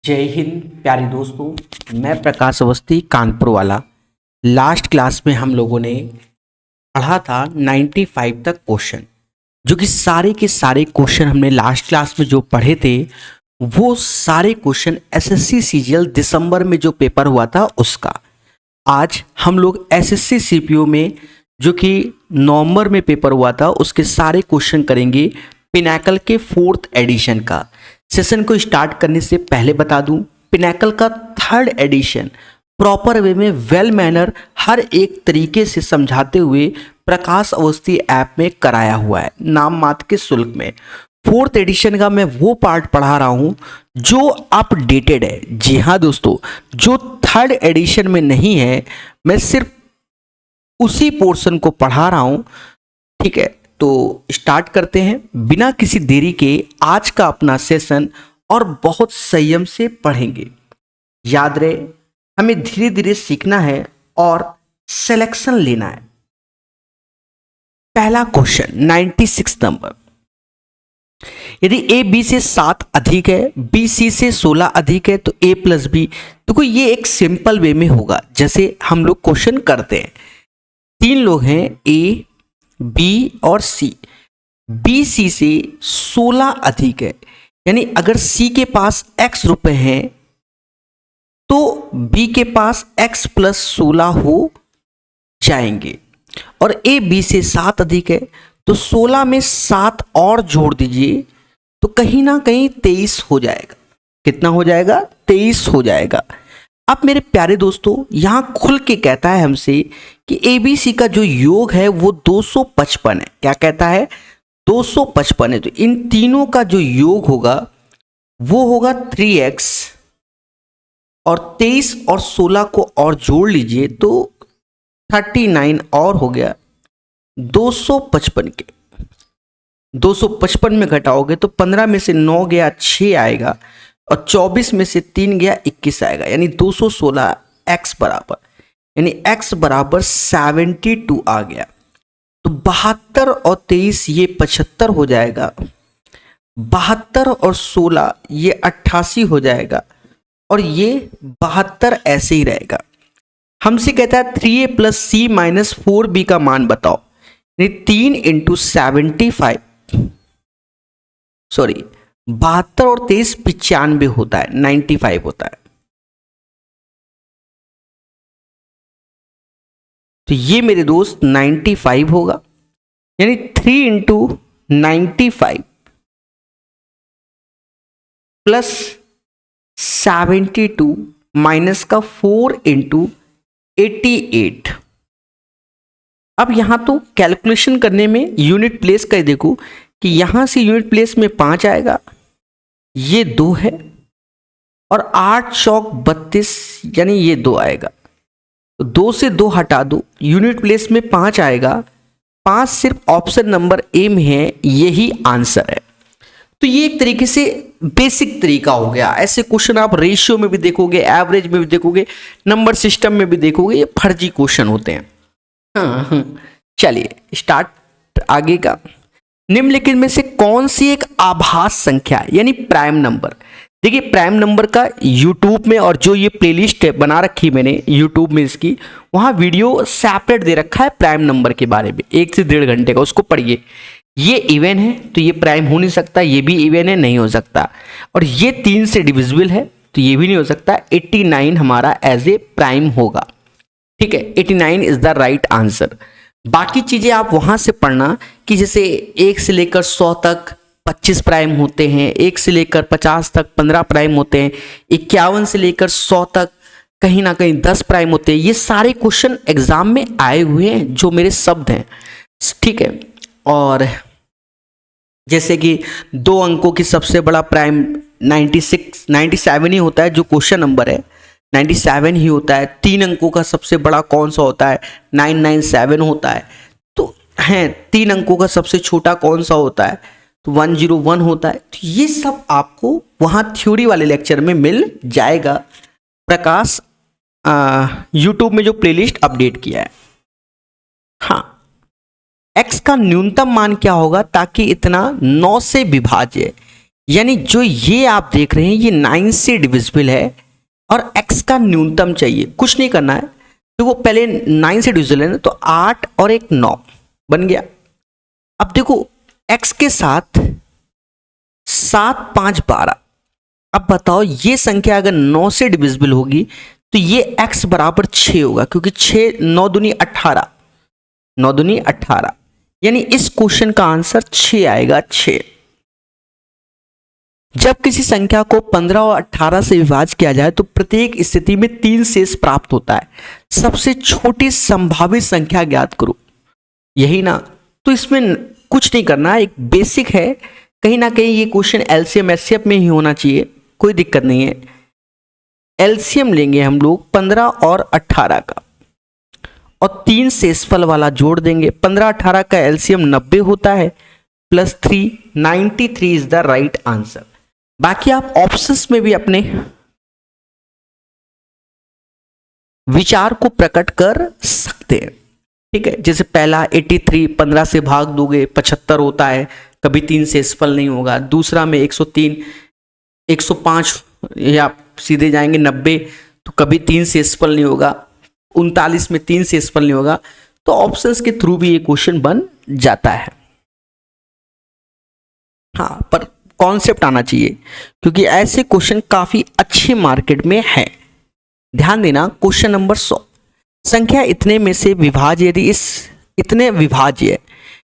जय हिंद प्यारे दोस्तों। मैं प्रकाश अवस्थी कानपुर वाला। लास्ट क्लास में हम लोगों ने पढ़ा था 95 तक क्वेश्चन, जो कि सारे के सारे क्वेश्चन हमने लास्ट क्लास में जो पढ़े थे वो सारे क्वेश्चन एसएससी सीजीएल दिसंबर में जो पेपर हुआ था उसका। आज हम लोग एसएससी सीपीओ में जो कि नवंबर में पेपर हुआ था उसके सारे क्वेश्चन करेंगे। पिनाकल के 4th एडिशन का सेशन को स्टार्ट करने से पहले बता दूं, पिनाकल का 3rd एडिशन प्रॉपर वे में वेल मैनर हर एक तरीके से समझाते हुए प्रकाश अवस्थी ऐप में कराया हुआ है, नाम मात्र के शुल्क में। 4th एडिशन का मैं वो पार्ट पढ़ा रहा हूँ जो अपडेटेड है। जी हाँ दोस्तों, जो 3rd एडिशन में नहीं है मैं सिर्फ उसी पोर्शन को पढ़ा रहा हूँ। ठीक है, तो स्टार्ट करते हैं बिना किसी देरी के आज का अपना सेशन, और बहुत संयम से पढ़ेंगे। याद रहे, हमें धीरे धीरे सीखना है और सिलेक्शन लेना है। पहला क्वेश्चन 96 नंबर, यदि ए बी से 7 अधिक है, बी सी से 16 अधिक है तो ए प्लस बी। देखो ये एक सिंपल वे में होगा, जैसे हम लोग क्वेश्चन करते हैं। 3 लोग हैं, ए बी और सी। बी सी से 16 अधिक है, यानी अगर सी के पास x रुपए हैं तो बी के पास x प्लस 16 हो जाएंगे। और ए बी से 7 अधिक है तो 16 में 7 और जोड़ दीजिए तो कहीं ना कहीं 23 हो जाएगा। कितना हो जाएगा? 23 हो जाएगा। अब मेरे प्यारे दोस्तों, यहां खुल के कहता है हमसे कि ABC का जो योग है वो 255 है। क्या कहता है? 255 है। तो इन तीनों का जो योग होगा वो होगा 3x, और 23 और 16 को और जोड़ लीजिए तो 39 और हो गया 255 के। 255 में घटाओगे तो 15 में से 9 गया 6 आएगा, और 24 में से 3 गया 21 आएगा, यानी 216 x बराबर, यानी x बराबर 72 आ गया। तो 72 और 23 ये 75 हो जाएगा, 72 और 16 ये 88 हो जाएगा, और ये 72 ऐसे ही रहेगा। हमसे कहता है 3a प्लस सी माइनस 4b का मान बताओ, यानी 3 इंटू 75, सॉरी 72 और 23 95 होता है, 95 होता है। तो ये मेरे दोस्त 95 होगा, यानी 3 इंटू 95 प्लस 72 माइनस का 4 इंटू 88। अब यहां तो कैलकुलेशन करने में यूनिट प्लेस कर देखो कि यहां से यूनिट प्लेस में 5 आएगा, ये 2 है, और 8 चौक 32, यानी ये 2 आएगा। तो 2 से 2 हटा दो, यूनिट प्लेस में 5 आएगा। 5 सिर्फ ऑप्शन नंबर ए में है, यही आंसर है। तो ये एक तरीके से बेसिक तरीका हो गया। ऐसे क्वेश्चन आप रेशियो में भी देखोगे, एवरेज में भी देखोगे, नंबर सिस्टम में भी देखोगे, ये फर्जी क्वेश्चन होते हैं। हाँ, चलिए स्टार्ट आगे का। निम्नलिखित में से कौन सी एक आभास संख्या यानी प्राइम नंबर? देखिए प्राइम नंबर का यूट्यूब में, और जो ये प्लेलिस्ट बना रखी मैंने यूट्यूब में इसकी, वहाँ वीडियो सेपरेट दे रखा है प्राइम नंबर के बारे में, 1 से 1.5 घंटे का, उसको पढ़िए। ये इवन है तो ये प्राइम हो नहीं सकता, ये भी इवन है, नहीं हो सकता। और ये 3 से डिविजिबल है तो ये भी नहीं हो सकता। 89 हमारा एज ए प्राइम होगा। ठीक है, 89 इज द राइट आंसर। बाकी चीजें आप वहां से पढ़ना कि जैसे 1 से लेकर 100 तक 25 प्राइम होते हैं, 1 से लेकर 50 तक 15 प्राइम होते हैं, 51 से लेकर 100 तक कहीं ना कहीं 10 प्राइम होते हैं। ये सारे क्वेश्चन एग्जाम में आए हुए हैं, जो मेरे शब्द हैं। ठीक है, और जैसे कि 2 अंकों की सबसे बड़ा प्राइम 97 ही होता है, जो क्वेश्चन नंबर है 97 ही होता है। 3 अंकों का सबसे बड़ा कौन सा होता है? 997 होता है। तो हैं 3 अंकों का सबसे छोटा कौन सा होता है? तो 101 होता है। तो ये सब आपको वहाँ थ्योरी वाले लेक्चर में मिल जाएगा। प्रकाश यूट्यूब में जो प्लेलिस्ट अपडेट किया है। हाँ, x का न्यूनतम मान क्या होगा ताकि इतना 9 से विभाज्य, यानी जो ये आप देख रहे हैं ये 9 से डिविजिबल है और x का न्यूनतम चाहिए, कुछ नहीं करना है। तो वो पहले 9 से डिविजिबल है ना, तो 8 और एक 9 बन गया। अब देखो x के साथ 7 5 12, अब बताओ ये संख्या अगर 9 से डिविजिबल होगी तो ये x बराबर 6 होगा, क्योंकि 6 9 दूनी 18, 9 दूनी 18, यानी इस क्वेश्चन का आंसर 6 आएगा, 6। जब किसी संख्या को 15 और 18 से विभाजित किया जाए तो प्रत्येक स्थिति में 3 शेष प्राप्त होता है। सबसे छोटी संभावित संख्या ज्ञात करो, यही ना। तो इसमें कुछ नहीं करना, एक बेसिक है, कहीं ना कहीं ये क्वेश्चन एलसीएम एचसीएफ में ही होना चाहिए, कोई दिक्कत नहीं है। एलसीएम लेंगे हम लोग 15 और 18 का और 3 शेषफल वाला जोड़ देंगे। 15 18 का एलसीएम 90 होता है, plus 3 93 is the right answer. बाकी आप ऑप्शंस में भी अपने विचार को प्रकट कर सकते हैं, ठीक है। जैसे पहला 83 15 से भाग दोगे 75 होता है, कभी 3 शेषफल नहीं होगा। दूसरा में 103 105, या आप सीधे जाएंगे 90, तो कभी 3 शेषफल नहीं होगा। 39 में 3 शेषफल नहीं होगा। तो ऑप्शंस के थ्रू भी ये क्वेश्चन बन जाता है। हाँ, पर कॉन्सेप्ट आना चाहिए, क्योंकि ऐसे क्वेश्चन काफी अच्छे मार्केट में है। ध्यान देना, क्वेश्चन नंबर 100, संख्या इतने में से विभाज्य यदि इस इतने विभाज्य,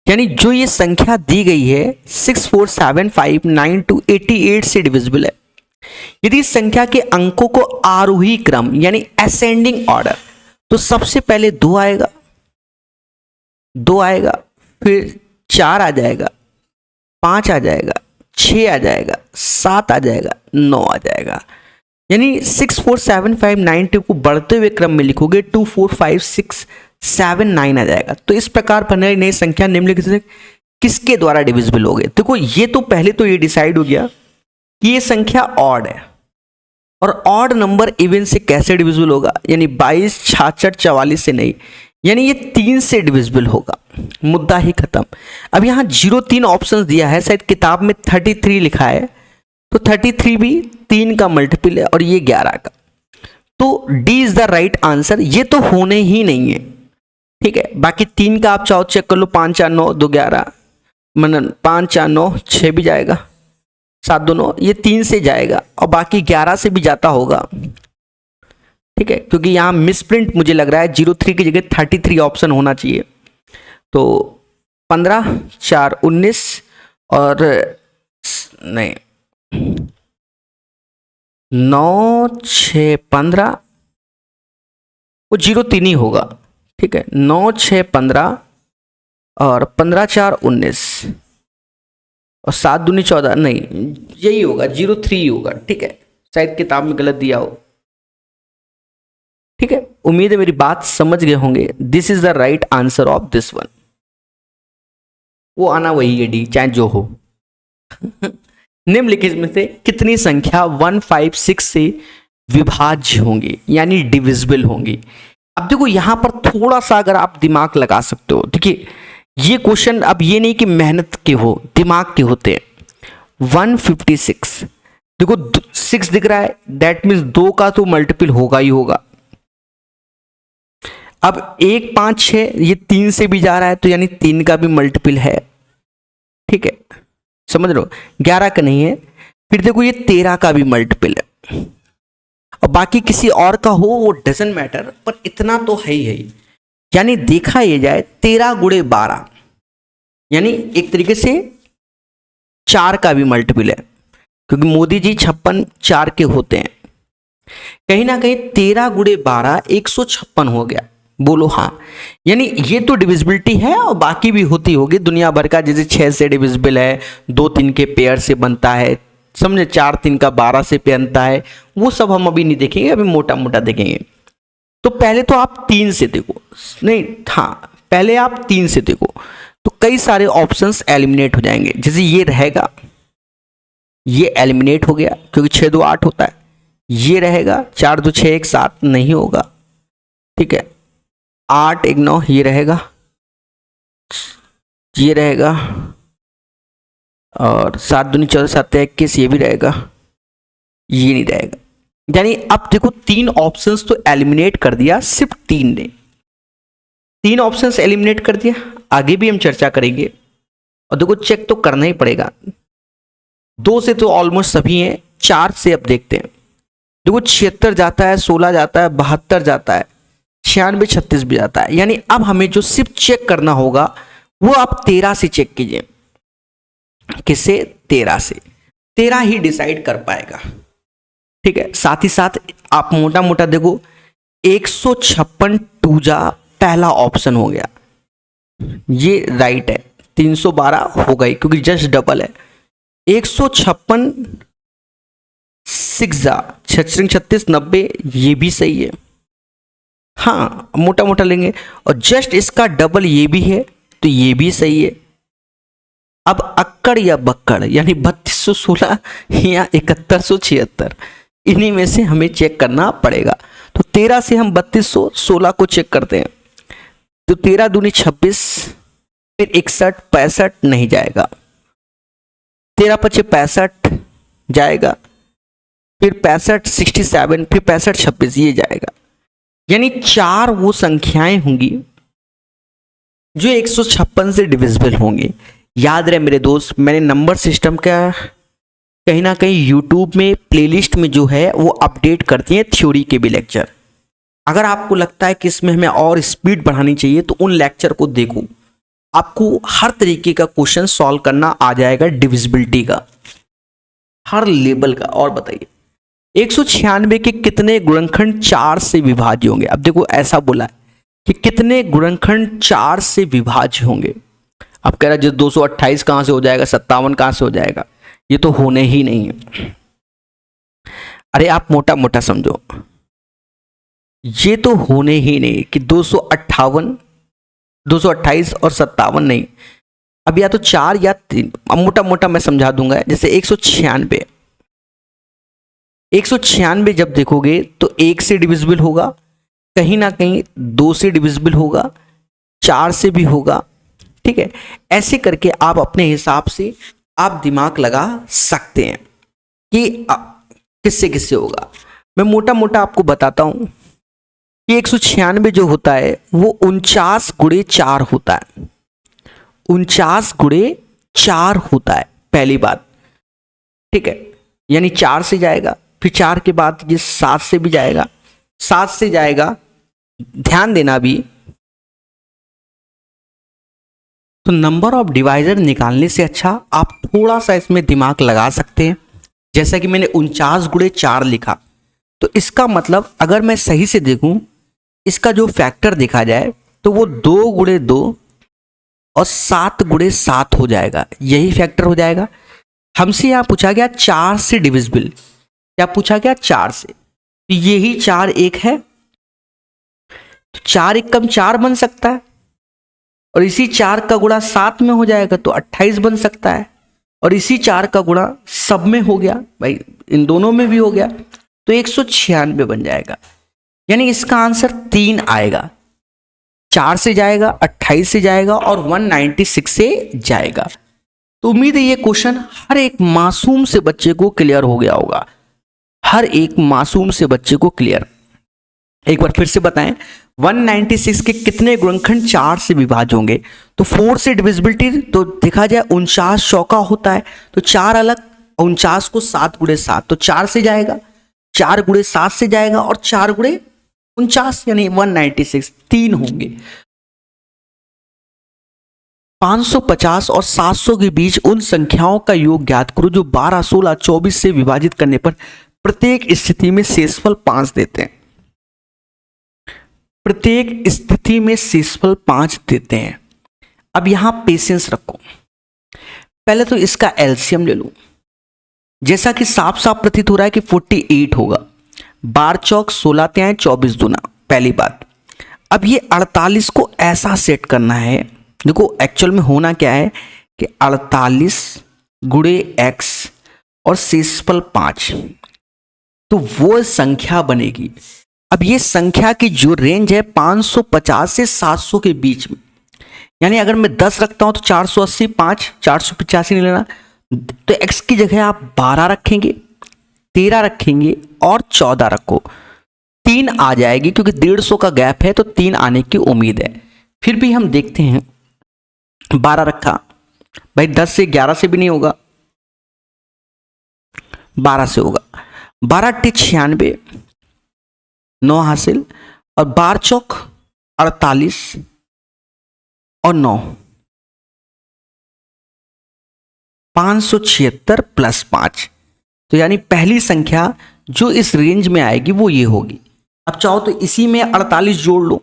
यानी जो ये संख्या दी गई है 6475928 से डिविजिबल है। यदि इस संख्या के अंकों को आरोही क्रम यानी असेंडिंग ऑर्डर, तो सबसे पहले 2 आएगा, 2 आएगा, फिर 4 आ जाएगा, 5 आ जाएगा, 6 आ जाएगा, 7 आ जाएगा, 9 आ जाएगा। यानी 647592 को बढ़ते हुए क्रम में लिखोगे 245679 आ जाएगा। तो इस प्रकार बनने नई संख्या निम्नलिखित से किसके द्वारा डिविजिबल हो गए। देखो ये तो पहले तो ये डिसाइड हो गया कि ये संख्या ऑड है, और ऑड नंबर इवन से कैसे डिविजिबल होगा, यानी 22 66 44 से नहीं, यानी ये 3 से डिविजिबल होगा, मुद्दा ही खत्म। अब यहाँ 03 ऑप्शन दिया है, शायद किताब में 33 लिखा है, तो 33 भी 3 का मल्टीपल है और ये 11 का, तो D is the right answer. ये तो होने ही नहीं है, ठीक है। बाकी 3 का आप चाहो चेक कर लो, 5 4 9 2 11, मतलब 5 4 9 6 भी जाएगा, 7 2 9, ये 3 से जाएगा, और बाकी 11 से भी जाता होगा, ठीक है। क्योंकि यहाँ मिसप्रिंट मुझे लग रहा है, 03 की जगह 33 ऑप्शन होना चाहिए। तो 15 4 19 और नहीं 9 6 15, वो 03 ही होगा, ठीक है। 9 6 15 और 15 4 19 और 7 दूनी 14, नहीं यही होगा, 03 ही होगा, ठीक है। शायद किताब में गलत दिया हो, ठीक है। उम्मीद है मेरी बात समझ गए होंगे। This is the right answer of this one. वो आना वही है, डी चाहे जो हो। निम्नलिखित में से कितनी संख्या 156 से विभाज्य होंगी, यानी डिविजिबल होंगी। अब देखो यहां पर थोड़ा सा अगर आप दिमाग लगा सकते हो, देखिए ये क्वेश्चन अब ये नहीं कि मेहनत के हो, दिमाग के होते हैं। 156, देखो 6 दिख रहा है, दैट मीन्स 2 का तो मल्टीपल होगा ही होगा। अब 1 5 6, ये 3 से भी जा रहा है, तो यानी 3 का भी मल्टीपल है, ठीक है, समझ लो। 11 का नहीं है। फिर देखो ये 13 का भी मल्टीपल है, और बाकी किसी और का हो वो डजंट मैटर, पर इतना तो है ही। यानी देखा ये जाए 13 गुणे 12, यानी एक तरीके से 4 का भी मल्टीपल है, क्योंकि मोदी जी 56 4 के होते हैं। कहीं ना कहीं 13 गुणे 12 156 हो गया, बोलो हाँ। यानी ये तो डिविजिबिलिटी है, और बाकी भी होती होगी दुनिया भर का, जैसे 6 से डिविजिबल है, 2 3 के पेयर से बनता है, समझे, 4 3 का 12 से बनता है, वो सब हम अभी नहीं देखेंगे, अभी मोटा मोटा देखेंगे। तो पहले तो आप 3 से देखो, नहीं हाँ पहले आप 3 से देखो, तो कई सारे ऑप्शंस एलिमिनेट हो जाएंगे। जैसे ये रहेगा, ये एलिमिनेट हो गया, क्योंकि 6 2 8 होता है। ये रहेगा 4 2 6 1 7 नहीं होगा, ठीक है। 8 1 9 ये रहेगा, ये रहेगा, और 7 दूनी 14, 7 21, ये भी रहेगा, ये नहीं रहेगा। यानी अब देखो 3 ऑप्शंस तो एलिमिनेट कर दिया, सिर्फ 3 ने 3 ऑप्शंस एलिमिनेट कर दिया। आगे भी हम चर्चा करेंगे। और देखो चेक तो करना ही पड़ेगा, 2 से तो ऑलमोस्ट सभी हैं, 4 से अब देखते हैं। देखो 76 जाता है, 16 जाता है, 72 जाता है, 96 36 भी जाता है। यानी अब हमें जो सिर्फ चेक करना होगा वो आप 13 से चेक कीजिए। किससे? 13 से। 13 ही डिसाइड कर पाएगा, ठीक है। साथ ही साथ आप मोटा मोटा देखो 156 टूजा पहला ऑप्शन हो गया, ये राइट है। 312 हो गई क्योंकि जस्ट डबल है। 156 6 36 36 90, ये भी सही है। हाँ मोटा मोटा लेंगे और जस्ट इसका डबल ये भी है तो ये भी सही है। अब अक्कड़ या बक्कड़ यानी 3216 या 7176, इन्हीं में से हमें चेक करना पड़ेगा। तो 13 से हम 3216 को चेक करते हैं। तो 13 दूनी 26, फिर 61 65 नहीं जाएगा, 13 पचे 65 जाएगा, फिर 65 67, फिर 65 26, ये जाएगा। यानी 4 वो संख्याएं होंगी जो 156 से डिविजिबल होंगी। याद रहे मेरे दोस्त, मैंने नंबर सिस्टम का कहीं ना कहीं यूट्यूब में प्लेलिस्ट में जो है वो अपडेट करती है थ्योरी के भी लेक्चर। अगर आपको लगता है कि इसमें हमें और स्पीड बढ़ानी चाहिए तो उन लेक्चर को देखो, आपको हर तरीके का क्वेश्चन सॉल्व करना आ जाएगा, डिविजिबिलिटी का हर लेवल का। और बताइए 196 के कितने गुणनखंड 4 से विभाज्य होंगे? अब देखो ऐसा बोला है कि कितने गुणनखंड 4 से विभाज्य होंगे। अब कह रहा है जो 228 कहां से हो जाएगा, 57 कहां से हो जाएगा, ये तो होने ही नहीं है। अरे आप मोटा मोटा समझो, ये तो होने ही नहीं कि 258 228 और 57 नहीं। अब या तो 4 या 3, अब मोटा मोटा मैं समझा दूंगा। जैसे 196 जब देखोगे तो 1 से डिविजिबल होगा, कहीं ना कहीं 2 से डिविजिबल होगा, 4 से भी होगा, ठीक है। ऐसे करके आप अपने हिसाब से आप दिमाग लगा सकते हैं कि किससे किससे होगा। मैं मोटा मोटा आपको बताता हूं कि 196 जो होता है वो 49 गुणे 4 होता है, 49 गुणे 4 होता है, पहली बात, ठीक है। यानी 4 से जाएगा, फिर 4 के बाद ये 7 से भी जाएगा, 7 से जाएगा, ध्यान देना भी। तो नंबर ऑफ डिवाइजर निकालने से अच्छा आप थोड़ा सा इसमें दिमाग लगा सकते हैं। जैसा कि मैंने 49 गुणे 4 लिखा, तो इसका मतलब अगर मैं सही से देखूं, इसका जो फैक्टर देखा जाए तो वो 2 गुणे 2 और 7 गुणे 7 हो जाएगा, यही फैक्टर हो जाएगा। हमसे यहाँ पूछा गया 4 से डिविजिबल, क्या पूछा गया? 4 से, तो यही 4 1 है, तो 4 1 कम 4 बन सकता है, और इसी 4 का गुणा 7 में हो जाएगा तो 28 बन सकता है, और इसी 4 का गुणा सब में हो गया भाई, इन दोनों में भी हो गया, तो 196 बन जाएगा। यानी इसका आंसर 3 आएगा, 4 से जाएगा, 28 से जाएगा और 196 से जाएगा। तो उम्मीद है ये क्वेश्चन हर एक मासूम से बच्चे को क्लियर हो गया होगा, हर एक मासूम से बच्चे को क्लियर। एक बार फिर से बताएं, 196 के कितने गुणनखंड 4 से विभाज्य होंगे? तो 4 से डिविजिबिलिटी तो देखा जाए 49 चौका होता है, तो 4 अलग, 49 को 7 गुणे 7, तो 4 से जाएगा, 4 गुणे 7 से जाएगा और 4 गुणे 49 यानी 196, 3 होंगे। 550 और 700 के बीच उन संख्याओं का योग ज्ञात करो जो 12, 16, 24 से विभाजित करने पर प्रत्येक स्थिति में शेषफल 5 देते हैं। प्रत्येक स्थिति में शेषफल 5 देते हैं। अब यहां पेशेंस रखो, पहले तो इसका एलसीएम ले लो। जैसा कि साफ साफ प्रतीत हो रहा है कि 48 होगा, 12 चौक 16 त्याएं 24 दूना, पहली बात। अब ये 48 को ऐसा सेट करना है, देखो एक्चुअल में होना क्या है कि 48 गुणे x और शेषफल 5, तो वो संख्या बनेगी। अब ये संख्या की जो रेंज है 550 से 700 के बीच में, यानी अगर मैं 10 रखता हूं तो 480, 5 485 नहीं लेना, तो x की जगह आप 12 रखेंगे, 13 रखेंगे और 14 रखो, 3 आ जाएगी क्योंकि 150 का गैप है तो 3 आने की उम्मीद है। फिर भी हम देखते हैं, 12 रखा भाई, 10 से 11 से भी नहीं होगा, 12 से होगा, 12 × 96, 9 हासिल, और 12 चौक 48 और 9 576 प्लस 5। तो यानी पहली संख्या जो इस रेंज में आएगी वो ये होगी। अब चाहो तो इसी में 48 जोड़ लो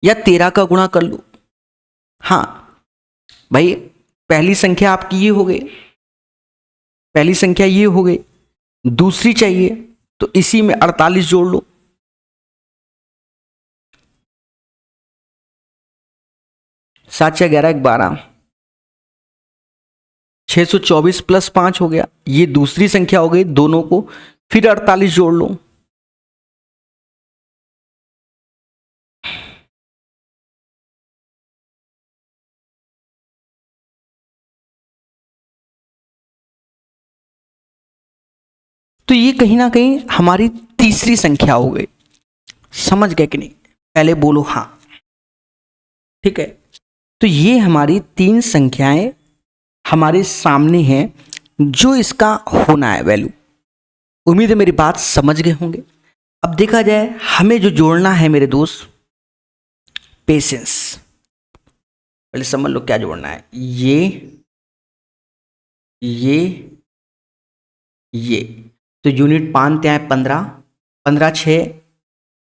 या 13 का गुणा कर लो। हाँ भाई, पहली संख्या आपकी ये हो गई, पहली संख्या ये हो गई, दूसरी चाहिए तो इसी में 48 जोड़ लो। सात 6 11 12, 624 प्लस 5 हो गया, ये दूसरी संख्या हो गई, दोनों को फिर 48 जोड़ लो। तो ये कहीं ना कहीं हमारी तीसरी संख्या हो गई। समझ गए कि नहीं? पहले बोलो हाँ। ठीक है, तो ये हमारी 3 संख्याएं हमारे सामने हैं जो इसका होना है वैल्यू। उम्मीद है मेरी बात समझ गए होंगे। अब देखा जाए हमें जो जोड़ना है मेरे दोस्त, पेशेंस। पहले समझ लो क्या जोड़ना है। ये तो यूनिट 5 है 15, 15 6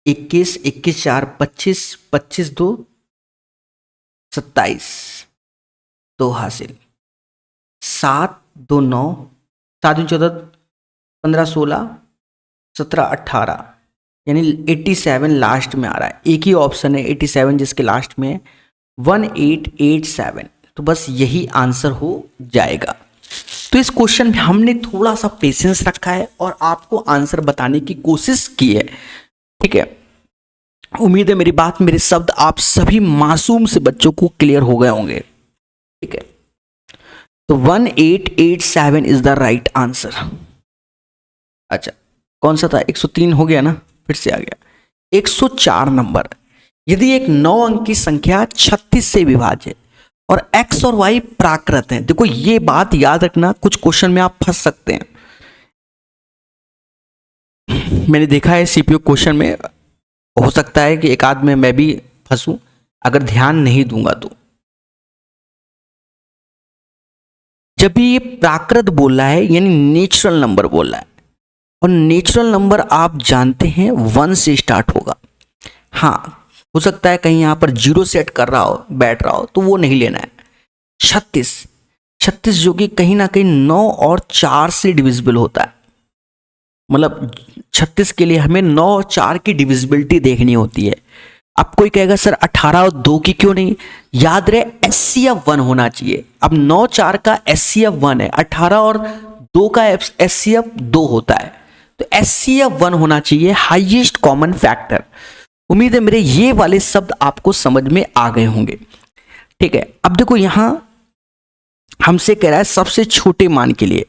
21, 21 4 25, 25 2 27, 2 हासिल, 7 2 9, 7 2 14, 15 16, 17 18, यानी 87 लास्ट में आ रहा है। एक ही ऑप्शन है 87 जिसके लास्ट में है 1887। तो बस यही आंसर हो जाएगा। तो इस क्वेश्चन में हमने थोड़ा सा पेशेंस रखा है और आपको आंसर बताने की कोशिश की है। ठीक है, उम्मीद है मेरी बात, मेरे शब्द आप सभी मासूम से बच्चों को क्लियर हो गए होंगे। ठीक है, तो 1887 इज द राइट आंसर। अच्छा, कौन सा था? 103 हो गया ना, फिर से आ गया 104 नंबर। यदि एक 9 अंक की संख्या 36 से विभाज्य और x और y प्राकृत हैं। देखो ये बात याद रखना, कुछ क्वेश्चन में आप फंस सकते हैं। मैंने देखा है सीपीयू क्वेश्चन में, हो सकता है कि एक आध में मैं भी फंसूं अगर ध्यान नहीं दूंगा तो। जब भी ये प्राकृत बोल रहा है यानी नेचुरल नंबर बोल रहा है, और नेचुरल नंबर आप जानते हैं 1 से स्टार्ट होगा। हाँ, हो सकता है कहीं यहां पर 0 सेट कर रहा हो, बैठ रहा हो, तो वो नहीं लेना है। 36 जो कि कहीं ना कहीं 9 और 4 से डिविजिबल होता है। मतलब 36 के लिए हमें 9 और 4 की डिविजिबिलिटी देखनी होती है। अब कोई कहेगा सर 18 और 2 की क्यों नहीं? याद रहे HCF 1 होना चाहिए। अब 9 4 का HCF 1 है, 18 और 2 का HCF 2 होता है, तो HCF 1 होना चाहिए, हाईएस्ट कॉमन फैक्टर। उम्मीद है मेरे ये वाले शब्द आपको समझ में आ गए होंगे। ठीक है, अब देखो यहां हमसे कह रहा है सबसे छोटे मान के लिए,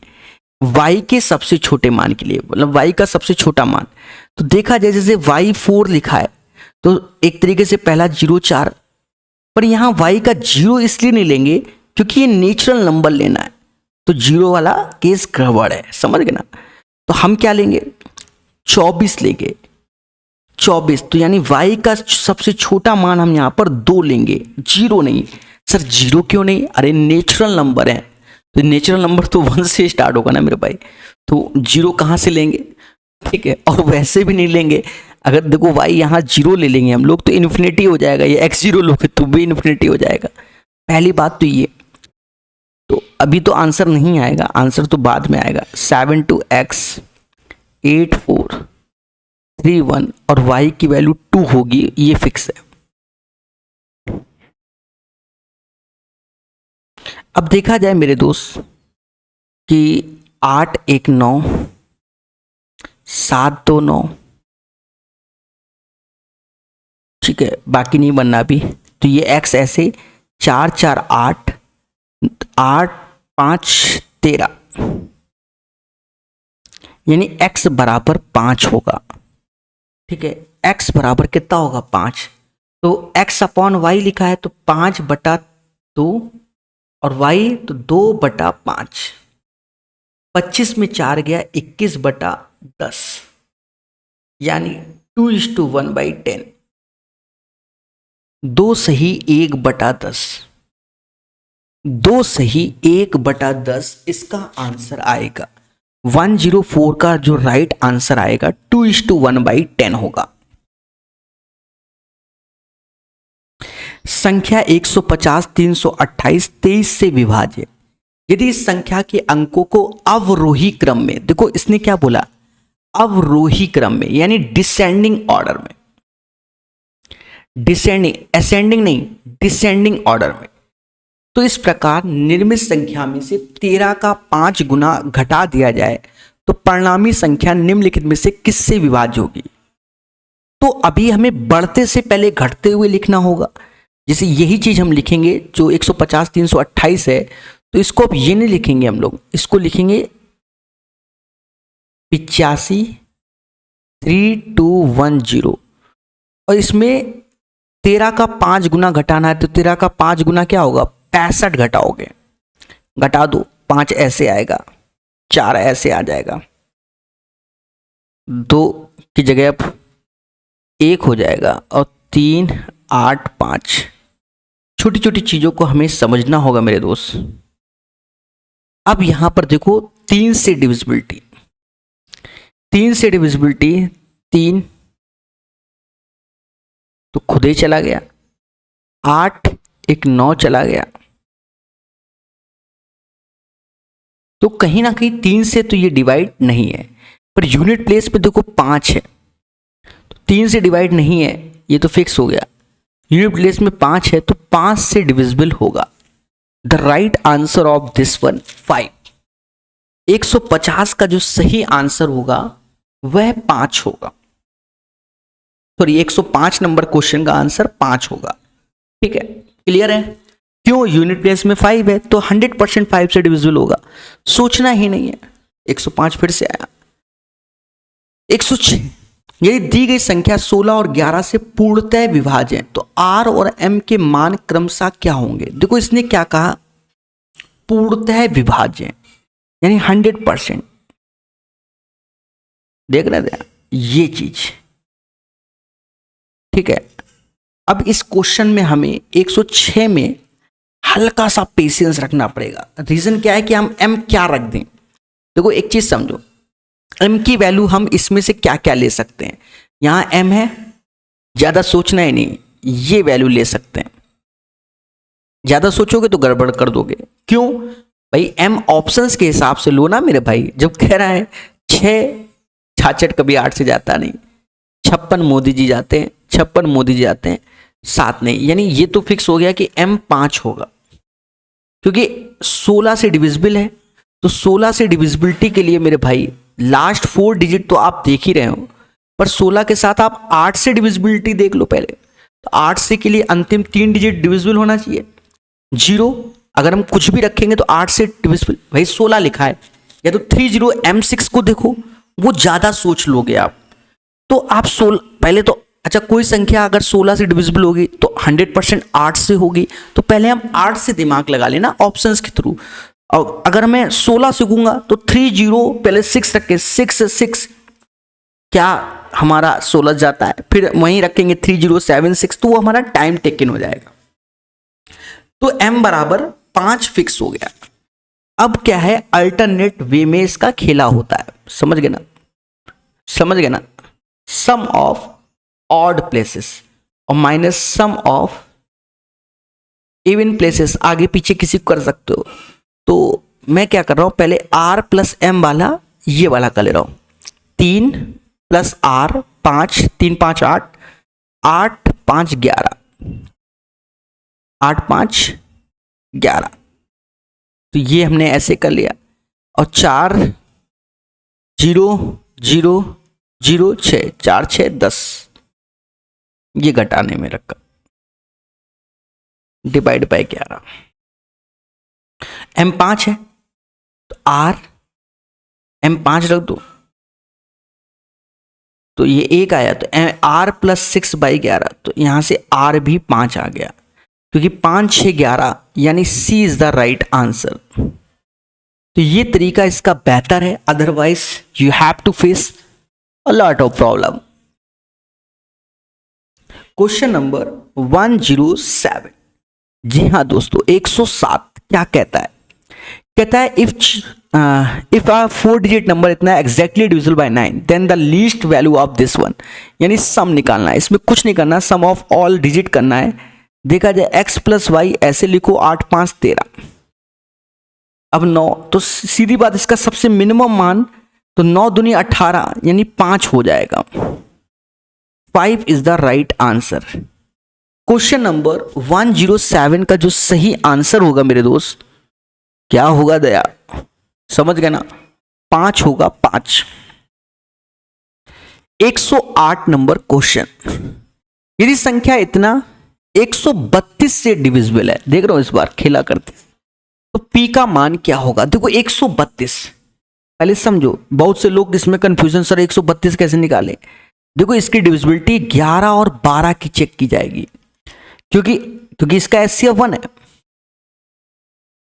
y के सबसे छोटे मान के लिए, मतलब y का सबसे छोटा मान। तो देखा जाए जैसे y4 लिखा है तो एक तरीके से पहला 0 4, पर यहां y का 0 इसलिए नहीं लेंगे क्योंकि ये नेचुरल नंबर लेना है, तो 0 वाला केस गड़बड़ है। समझ गए ना? तो हम क्या लेंगे? 24 लेंगे। 24 तो यानी y का सबसे छोटा मान हम यहां पर 2 लेंगे, 0 नहीं। सर 0 क्यों नहीं? अरे नेचुरल नंबर है, तो नेचुरल नंबर तो 1 से स्टार्ट होगा ना मेरे भाई, तो 0 कहां से लेंगे? ठीक है, और वैसे भी नहीं लेंगे। अगर देखो y यहाँ 0 ले लेंगे हम लोग तो इन्फिनिटी हो जाएगा, ये x0 लोगे तो भी इन्फिनिटी हो जाएगा। पहली बात तो ये, तो अभी तो आंसर नहीं आएगा, आंसर तो बाद में आएगा। 7 2 x 8 4 3 1 और y की वैल्यू 2 होगी, ये फिक्स है। अब देखा जाए मेरे दोस्त कि 8 1 9 7 2 9, ठीक है, बाकी नहीं बनना अभी, तो ये x ऐसे 4 4 8 8 5 13, यानी x बराबर 5 होगा। ठीक है, x बराबर कितना होगा 5, तो x अपॉन वाई लिखा है तो 5/2 और y तो 2/5, 25 में 4 गया 21/10, यानी 2:1/10, 2 सही 1/10, 2 सही 1/10 इसका आंसर आएगा। 104 का जो राइट आंसर आएगा 2:1/10 होगा। संख्या 150, 328, 23 से विभाज्य यदि इस संख्या के अंकों को अवरोही क्रम में, देखो इसने क्या बोला, अवरोही क्रम में यानी डिसेंडिंग ऑर्डर में, डिसेंडिंग, असेंडिंग नहीं, डिसेंडिंग ऑर्डर में, तो इस प्रकार निर्मित संख्या में से 13 का 5 गुना घटा दिया जाए तो परिणामी संख्या निम्नलिखित में से किससे विभाज्य होगी। तो अभी हमें बढ़ते से पहले घटते हुए लिखना होगा। जैसे यही चीज हम लिखेंगे जो 150, 328 है, तो इसको अब ये नहीं लिखेंगे हम लोग, इसको लिखेंगे 85, 3210, और इसमें 13 का 5 गुना घटाना है तो 13 का 5 गुना क्या होगा, 65 घटाओगे, घटा दो, 5 ऐसे आएगा, 4 ऐसे आ जाएगा, 2 की जगह अब 1 हो जाएगा, और 3, 8, 5। छोटी छोटी चीजों को हमें समझना होगा मेरे दोस्त। अब यहां पर देखो 3 से डिविजिबिलिटी, 3 से डिविजिबिलिटी 3 तो खुद ही चला गया, 8, 1 9 चला गया, तो कहीं ना कहीं 3 से तो ये डिवाइड नहीं है, पर यूनिट प्लेस पे देखो 5 है, तो 3 से डिवाइड नहीं है, ये तो फिक्स हो गया। यूनिट प्लेस में 5 है तो 5 से डिविजिबल होगा। The right answer of this one 5। 150 का जो सही आंसर होगा वह 5 होगा, सॉरी 105 नंबर क्वेश्चन का आंसर 5 होगा। ठीक है, क्लियर है। क्यों, यूनिट प्लेस में 5 है तो 100% 5 से डिविजिबल होगा, सोचना ही नहीं है। 105 फिर से आया। 106, यदि दी गई संख्या 16 और 11 से पूर्णतः विभाज्य है तो R और M के मान क्रमशः क्या होंगे। देखो इसने क्या कहा, पूर्णतः विभाज्य है यानी 100%। देख रहे थे ये चीज, ठीक है। अब इस क्वेश्चन में हमें 106 में हल्का सा पेशेंस रखना पड़ेगा। रीजन क्या है कि हम M क्या रख दें। देखो एक चीज समझो, M की वैल्यू हम इसमें से क्या क्या ले सकते हैं। यहां M है, ज्यादा सोचना ही नहीं, ये वैल्यू ले सकते हैं। ज्यादा सोचोगे तो गड़बड़ कर दोगे। क्यों भाई, M ऑप्शंस के हिसाब से लो ना मेरे भाई। जब कह रहा है 6 66 कभी 8 से जाता नहीं, 56 मोदी जी जाते हैं, 56 मोदी जी जाते हैं, 7 नहीं, यानी ये तो फिक्स हो गया कि M 5 होगा, क्योंकि 16 से डिविजिबल है। तो 16 से डिविजिबिलिटी के लिए मेरे भाई लास्ट 4 डिजिट तो आप देख ही रहे हो, पर 16 के साथ आप 8 से डिविजिबिलिटी देख लो पहले। तो 8 से के लिए अंतिम 3 डिजिट डिविजिबल होना चाहिए। 0 अगर हम कुछ भी रखेंगे तो 8 से डिविजिबल, भाई 16 लिखा है, या तो 30 M6 को देखो, वो ज्यादा सोच लोगे आप। तो आप 16 पहले तो, अच्छा कोई संख्या अगर 16 से डिविजिबल होगी तो 100% 8 से होगी, तो पहले हम 8 से दिमाग लगा लेना ऑप्शंस के थ्रू। और अगर मैं 16 सीखूंगा तो 30 पहले 6 रखें, 6 क्या हमारा 16 जाता है, फिर वहीं रखेंगे 3076, तो वो हमारा टाइम टेकन हो जाएगा। तो M बराबर 5 फिक्स हो गया। अब क्या है, अल्टरनेट वे में इसका खेला होता है। समझ गए ना, समझ गए ना। सम ऑफ ऑड प्लेसेस और minus sum of even places, आगे पीछे किसी को कर सकते हो। तो मैं क्या कर रहा हूं, पहले R प्लस M वाला ये वाला कर ले रहा हूं। 3 प्लस R 5, 3 5 8, 8 5 11, 8 5 11, तो ये हमने ऐसे कर लिया। और 4 0 0 0 6, 4 6 10, ये घटाने में रखा, डिवाइड बाय 11। M 5 है तो आर एम 5 रख दो, तो ये 1 आया, तो आर प्लस 6/11, तो यहां से आर भी 5 आ गया, क्योंकि 5 6 11, यानी C is the right answer. तो ये तरीका इसका बेहतर है, otherwise you have to face a lot of problem. Question number 107। जी हाँ दोस्तों, 107 क्या कहता है? कहता है इफ a 4 डिजिट नंबर इतना exactly divisible by 9 then the least value of this one, यानी सम निकालना है, इसमें कुछ नहीं करना, सम ऑफ ऑल डिजिट करना है। देखा जाए x प्लस वाई, ऐसे लिखो 8 5 13, अब 9, तो सीधी बात इसका सबसे मिनिमम मान, तो 9 दूनी 18, यानी 5 हो जाएगा। 5 is the right answer. Question number 107 का जो सही आंसर होगा मेरे दोस्त, क्या होगा दया? समझ गए ना? 5 होगा, 5। 108 नंबर क्वेश्चन, यदि संख्या इतना 132 से डिविजिबल है, देख रहे हो इस बार खेला करते, तो p का मान क्या होगा? देखो 132, पहले समझो, बहुत से लोग इसमें कंफ्यूजन, सर 132 कैसे निकाले? देखो इसकी डिविजिबिलिटी 11 और 12 की चेक की जाएगी, क्योंकि इसका HCF 1 है।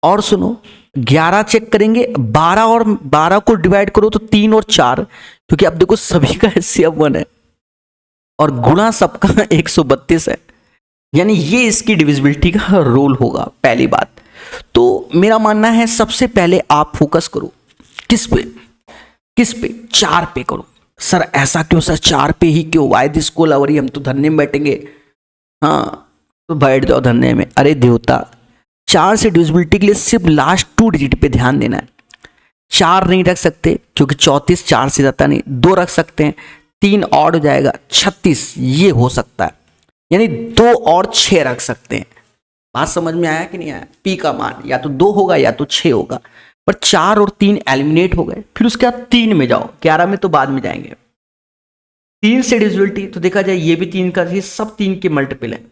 और सुनो, 11 चेक करेंगे, 12 और 12 को डिवाइड करो तो 3 और 4, क्योंकि अब देखो सभी का HCF 1 है और गुणा सबका 132 है, यानी ये इसकी डिविजिबिलिटी का रोल होगा, पहली बात। तो मेरा मानना है सबसे पहले आप फोकस करो किस पे? 4 पे करो। सर ऐसा क्यों सर, 4 पे ही क्यों? वाई दिस को लवरी, हम तो धरने में बैठेंगे। हाँ तो बैठ जाओ धरने में। अरे देवता, 4 से डिविजिबिलिटी के लिए सिर्फ लास्ट 2 डिजिट पे ध्यान देना है। 4 नहीं रख सकते क्योंकि 34 4 से जाता नहीं, 2 रख सकते हैं, 3 और हो जाएगा 36, ये हो सकता है, यानी 2 और 6 रख सकते हैं। बात समझ में आया कि नहीं आया? पी का मान या तो 2 होगा या तो 6 होगा, पर 4 और 3 एलिमिनेट हो गए। फिर उसके बाद 3 में जाओ, 11 में तो बाद में जाएंगे। 3 से डिविजिबिलिटी तो देखा जाए ये भी 3 का, ये सब 3 के मल्टीपल है,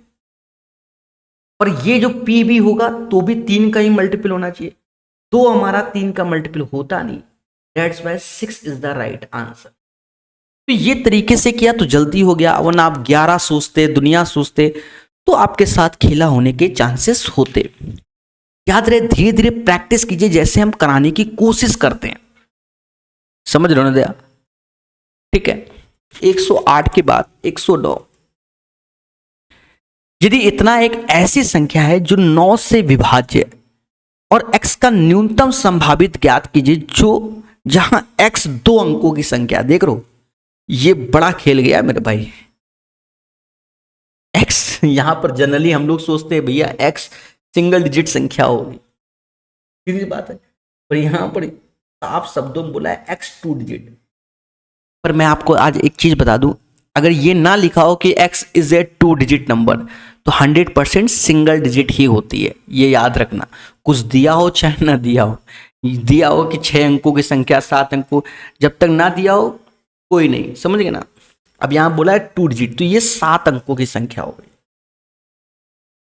पर ये जो पी भी होगा तो भी 3 का ही मल्टीपल होना चाहिए, तो हमारा 3 का मल्टीपल होता नहीं, that's why 6 is the right answer. तो ये तरीके से किया तो जल्दी हो गया, वरना आप 11 सोचते, दुनिया सोचते, तो आपके साथ खेला होने के चांसेस होते। याद रहे, धीरे धीरे प्रैक्टिस कीजिए जैसे हम कराने की कोशिश करते हैं। समझ रहे हो ना दया? ठीक है। 108 के बाद 109, यदि इतना एक ऐसी संख्या है जो 9 से विभाज्य और x का न्यूनतम संभावित ज्ञात कीजिए, जो जहां x 2 अंकों की संख्या, देख रो ये बड़ा खेल गया मेरे भाई। x यहां पर जनरली हम लोग सोचते हैं भैया x सिंगल डिजिट संख्या होगी, सीधी बात है, पर यहां पर साफ शब्दों में बोला है x 2 डिजिट। पर मैं आपको आज एक चीज बता दूं, अगर ये ना लिखा हो कि x is a 2 digit number, तो 100% सिंगल डिजिट ही होती है, ये याद रखना। कुछ दिया हो चाहे ना दिया हो, दिया हो कि 6 अंकों की संख्या 7 अंकों, जब तक ना दिया हो कोई नहीं, समझ गए ना? अब यहां बोला है 2 डिजिट, तो ये 7 अंकों की संख्या हो गई।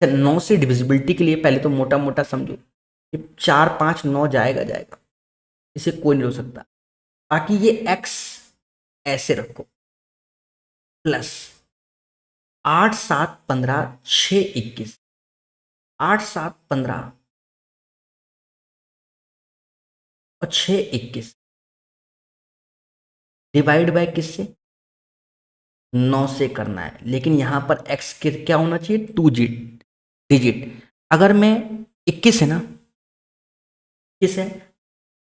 9 से डिविजिबिलिटी के लिए पहले तो मोटा मोटा समझो कि 4 5 9 जाएगा, इसे कोई नहीं रोक सकता। बाकी ये x ऐसे रखो, प्लस 8 7 15 6 21, 8 7 15 और 6 21 डिवाइड बाय किससे? 9 से करना है, लेकिन यहां पर x के क्या होना चाहिए? 2 डिजिट। अगर मैं 21 है ना, 21 है,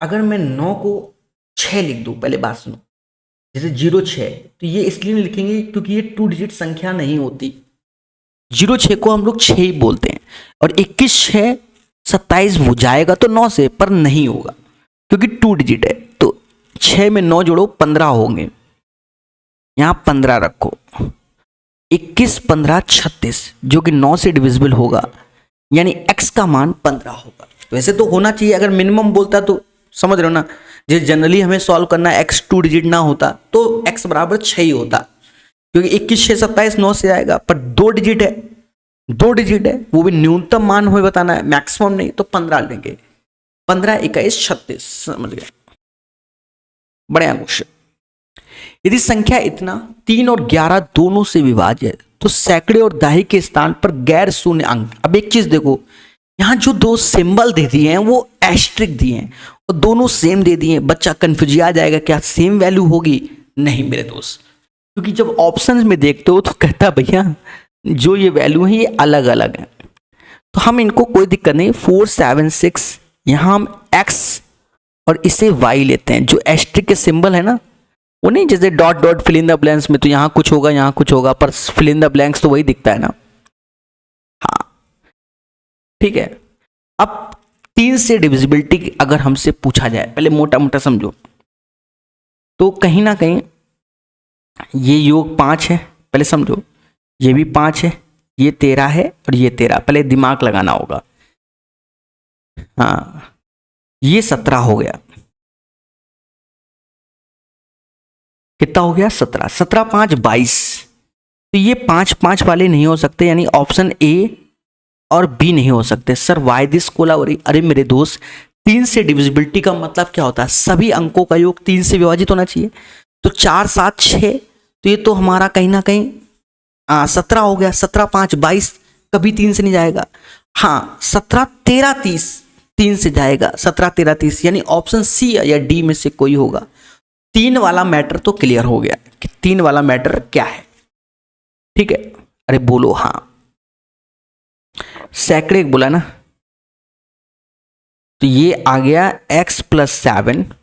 अगर मैं 9 को 6 लिख दूं, पहले बात सुनो, जैसे 0 6, तो ये इसलिए नहीं लिखेंगे क्योंकि ये 2 डिजिट संख्या नहीं होती। 0 6 को हम लोग 6 ही बोलते हैं, और 21 6 27 हो जाएगा तो 9 से, पर नहीं होगा क्योंकि 2 डिजिट है। तो 6 में 9 जोड़ो 15 होंगे, यहां 15 रखो, 21 15 36, जो कि 9 से डिविजिबल होगा, यानी x का मान 15 होगा। वैसे तो होना चाहिए, अगर मिनिमम बोलता तो समझ रहे हो ना, जैसे जनरली हमें सॉल्व करना है, x 2 डिजिट ना होता तो x बराबर 6 ही होता, क्योंकि 21 6 27 9 से आएगा, पर 2 डिजिट है, 2 डिजिट है, वो भी न्यूनतम मान हमें बताना है, मैक्सिमम नहीं, तो 15 लेंगे। 15 21 36, समझ गए, बढ़िया क्वेश्चन। यदि संख्या इतना 3 और 11 दोनों से विभाज्य है तो सैकड़े और दहाई के स्थान पर गैर शून्य अंक। अब एक चीज देखो, यहां जो दो सिंबल दे दिए हैं वो एस्ट्रिक दिए हैं और दोनों सेम दे दिए हैं। बच्चा कंफ्यूज आ जाएगा, क्या सेम वैल्यू होगी? नहीं मेरे दोस्त, क्योंकि जब ऑप्शंस में देखते हो तो कहता भैया जो ये वैल्यू है ये अलग अलग है। तो हम इनको कोई दिक्कत नहीं, 4 7 6 यहां हम x और इसे y लेते हैं। जो एस्ट्रिक के सिंबल है ना, वो नहीं जैसे dot dot fill in the blanks में तो यहाँ कुछ होगा यहाँ कुछ होगा, पर फिल इन द ब्लैंक्स तो वही दिखता है ना। हाँ ठीक है। अब 3 से डिविजिबिलिटी अगर हमसे पूछा जाए, पहले मोटा मोटा समझो, तो कहीं ना कहीं ये योग 5 है, पहले समझो, ये भी 5 है, ये 13 है और ये 13, पहले दिमाग लगाना होगा। हाँ ये 17 हो गया, कितना हो गया? 17, 17 5 22। तो ये 5 5 वाले नहीं हो सकते, यानी ऑप्शन ए और बी नहीं हो सकते। Sir why this Kolaveri? अरे मेरे दोस्त, 3 से डिविजिबिलिटी का मतलब क्या होता है? सभी अंकों का योग 3 से विभाजित होना चाहिए। तो 4 7 6, तो ये तो हमारा कहीं ना कहीं 17 हो गया। 17 5 22 कभी 3 से नहीं जाएगा। हाँ 17 13 30 3 से जाएगा, 17 13 30, यानी ऑप्शन सी या डी में से कोई होगा। 3 वाला मैटर तो क्लियर हो गया कि 3 वाला मैटर क्या है, ठीक है। अरे बोलो हाँ, सैकड़े बोला ना, तो ये आ गया x + 7